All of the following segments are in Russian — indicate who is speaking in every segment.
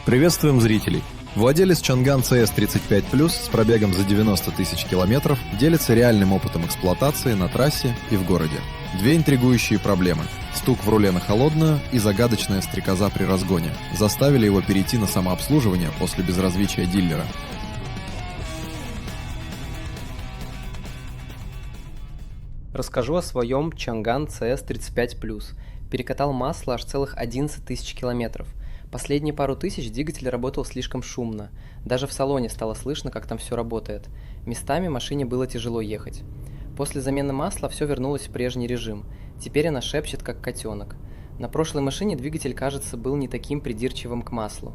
Speaker 1: Приветствуем зрителей! Владелец Чанган CS35+, с пробегом за 90 тысяч километров делится реальным опытом эксплуатации на трассе и в городе. Две интригующие проблемы – стук в руле на холодную и загадочная стрекоза при разгоне – заставили его перейти на самообслуживание после безразличия дилера.
Speaker 2: Расскажу о своем Чанган CS35+. Перекатал масло аж целых 11 тысяч километров. Последние пару тысяч двигатель работал слишком шумно. Даже в салоне стало слышно, как там все работает. Местами машине было тяжело ехать. После замены масла все вернулось в прежний режим. Теперь она шепчет, как котенок. На прошлой машине двигатель, кажется, был не таким придирчивым к маслу.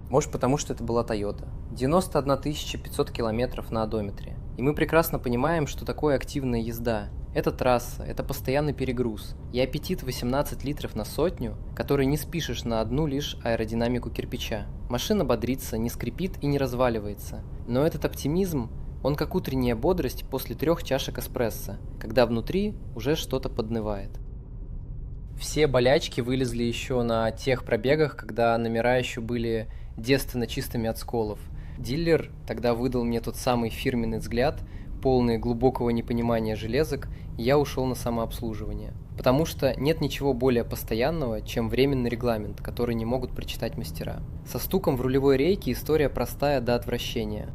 Speaker 2: Может, потому что это была Toyota. 91 500 километров на одометре. И мы прекрасно понимаем, что такое активная езда. Это трасса, это постоянный перегруз. И аппетит 18 литров на сотню, который не спишешь на одну лишь аэродинамику кирпича. Машина бодрится, не скрипит и не разваливается. Но этот оптимизм, он как утренняя бодрость после 3 чашек эспрессо, когда внутри уже что-то поднывает. Все болячки вылезли еще на тех пробегах, когда номера еще были девственно чистыми от сколов. Дилер тогда выдал мне тот самый фирменный взгляд, полный глубокого непонимания железок, и я ушел на самообслуживание. Потому что нет ничего более постоянного, чем временный регламент, который не могут прочитать мастера. Со стуком в рулевой рейке история простая до отвращения.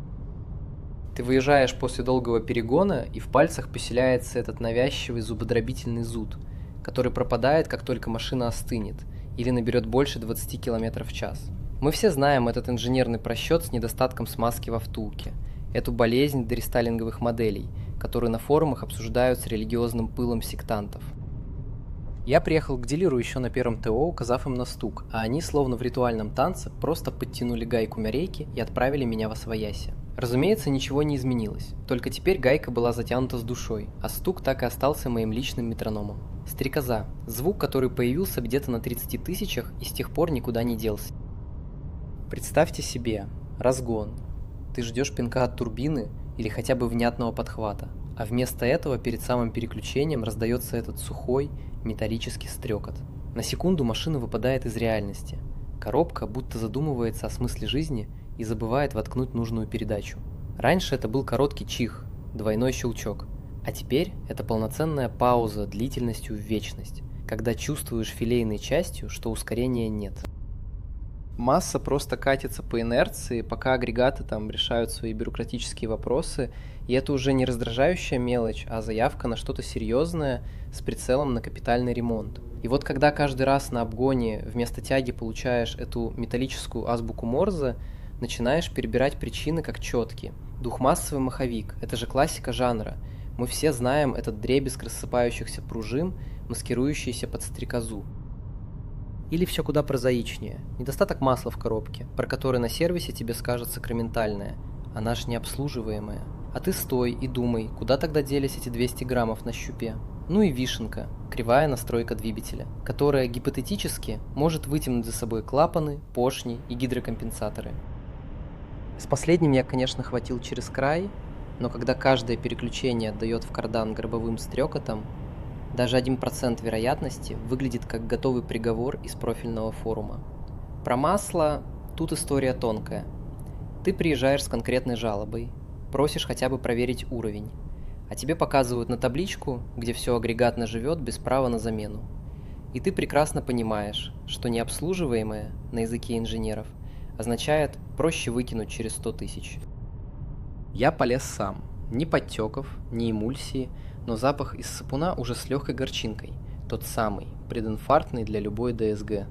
Speaker 2: Ты выезжаешь после долгого перегона, и в пальцах поселяется этот навязчивый зубодробительный зуд, который пропадает, как только машина остынет, или наберет больше 20 км в час. Мы все знаем этот инженерный просчет с недостатком смазки во втулке, эту болезнь дорестайлинговых моделей, которые на форумах обсуждают с религиозным пылом сектантов. Я приехал к дилеру еще на первом ТО, указав им на стук, а они, словно в ритуальном танце, просто подтянули гайку на рейке и отправили меня восвояси. Разумеется, ничего не изменилось, только теперь гайка была затянута с душой, а стук так и остался моим личным метрономом. Стрекоза – звук, который появился где-то на 30 тысячах и с тех пор никуда не делся. Представьте себе, разгон. Ты ждешь пинка от турбины или хотя бы внятного подхвата, а вместо этого перед самым переключением раздается этот сухой, металлический стрекот. На секунду машина выпадает из реальности. Коробка будто задумывается о смысле жизни и забывает воткнуть нужную передачу. Раньше это был короткий чих, двойной щелчок, а теперь это полноценная пауза длительностью в вечность, когда чувствуешь филейной частью, что ускорения нет. Масса просто катится по инерции, пока агрегаты там решают свои бюрократические вопросы, и это уже не раздражающая мелочь, а заявка на что-то серьезное с прицелом на капитальный ремонт. И вот когда каждый раз на обгоне вместо тяги получаешь эту металлическую азбуку Морзе, начинаешь перебирать причины как четки. Двухмассовый маховик – это же классика жанра. Мы все знаем этот дребезг рассыпающихся пружин, маскирующийся под стрекозу. Или все куда прозаичнее. Недостаток масла в коробке, про который на сервисе тебе скажет сакраментальное. Она ж необслуживаемая. А ты стой и думай, куда тогда делись эти 200 граммов на щупе. Ну и вишенка, кривая настройка двигателя, которая гипотетически может вытянуть за собой клапаны, поршни и гидрокомпенсаторы. С последним я, конечно, хватил через край, но когда каждое переключение отдает в кардан гробовым стрекотом, даже 1% вероятности выглядит как готовый приговор из профильного форума. Про масло тут история тонкая. Ты приезжаешь с конкретной жалобой, просишь хотя бы проверить уровень, а тебе показывают на табличку, где все агрегатно живет без права на замену. И ты прекрасно понимаешь, что необслуживаемое на языке инженеров означает проще выкинуть через 100 тысяч. Я полез сам. Ни подтеков, ни эмульсии, но запах из сапуна уже с легкой горчинкой, тот самый, прединфарктный для любой ДСГ.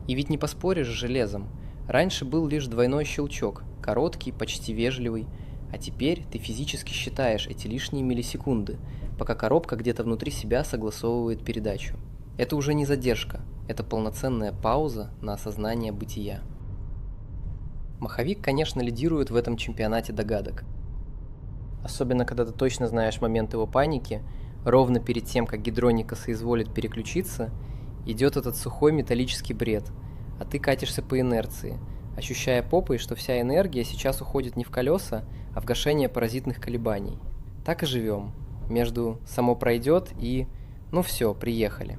Speaker 2: И ведь не поспоришь с железом, раньше был лишь двойной щелчок, короткий, почти вежливый, а теперь ты физически считаешь эти лишние миллисекунды, пока коробка где-то внутри себя согласовывает передачу. Это уже не задержка, это полноценная пауза на осознание бытия. Маховик, конечно, лидирует в этом чемпионате догадок. Особенно, когда ты точно знаешь момент его паники, ровно перед тем, как гидроника соизволит переключиться, идет этот сухой металлический бред, а ты катишься по инерции, ощущая попой, что вся энергия сейчас уходит не в колеса, а в гашение паразитных колебаний. Так и живем. Между «само пройдет» и «ну все, приехали».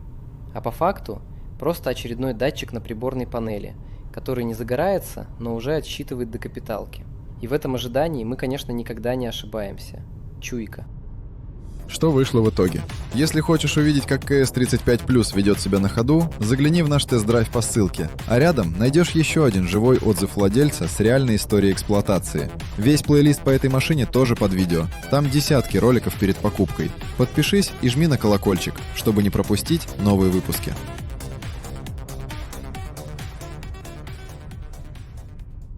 Speaker 2: А по факту просто очередной датчик на приборной панели, который не загорается, но уже отсчитывает до капиталки. И в этом ожидании мы, конечно, никогда не ошибаемся. Чуйка.
Speaker 1: Что вышло в итоге? Если хочешь увидеть, как КС-35 Плюс ведет себя на ходу, загляни в наш тест-драйв по ссылке. А рядом найдешь еще один живой отзыв владельца с реальной историей эксплуатации. Весь плейлист по этой машине тоже под видео. Там десятки роликов перед покупкой. Подпишись и жми на колокольчик, чтобы не пропустить новые выпуски.